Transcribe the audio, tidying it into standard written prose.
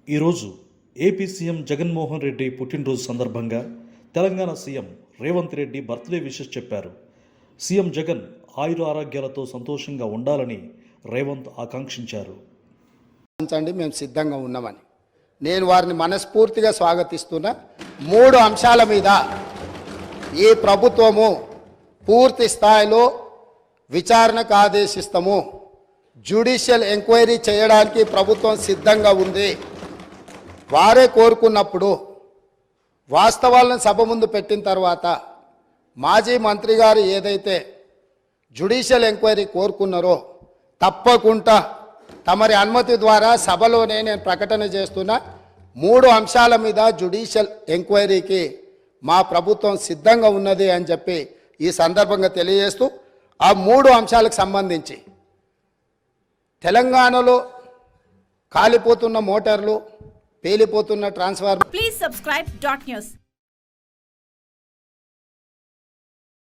ఈరోజు AP CM Jaganmohan Reddy పుట్టినరోజు సందర్భంగా Telangana CM Revanth Reddy birthday wishes చెప్పారు. సీఎం జగన్ ఆయుర ఆరోగ్యాలతో సంతోషంగా ఉండాలని రేవంత్ ఆకాంక్షించారు. మేము సిద్ధంగా ఉన్నామని నేను వారిని మనస్ఫూర్తిగా స్వాగతిస్తున్నా. 3 అంశాల మీద ఈ ప్రభుత్వము పూర్తి స్థాయిలో విచారణకు ఆదేశిస్తాము. జ్యుడిషియల్ ఎంక్వైరీ చేయడానికి ప్రభుత్వం సిద్ధంగా ఉంది. వారే కోరుకున్నప్పుడు వాస్తవాలను సభ ముందు పెట్టిన తర్వాత మాజీ మంత్రి గారు ఏదైతే జ్యుడిషియల్ ఎంక్వైరీ కోరుకున్నారో తప్పకుండా తమరి అనుమతి ద్వారా సభలోనే నేను ప్రకటన చేస్తున్నా. 3 అంశాల మీద జ్యుడిషియల్ ఎంక్వైరీకి మా ప్రభుత్వం సిద్ధంగా ఉన్నది అని చెప్పి ఈ సందర్భంగా తెలియజేస్తూ, ఆ 3 అంశాలకు సంబంధించి తెలంగాణలో కాలిపోతున్న మోటార్లు, పేలిపోతున్న ట్రాన్స్ఫార్మర్. Please subscribe .news.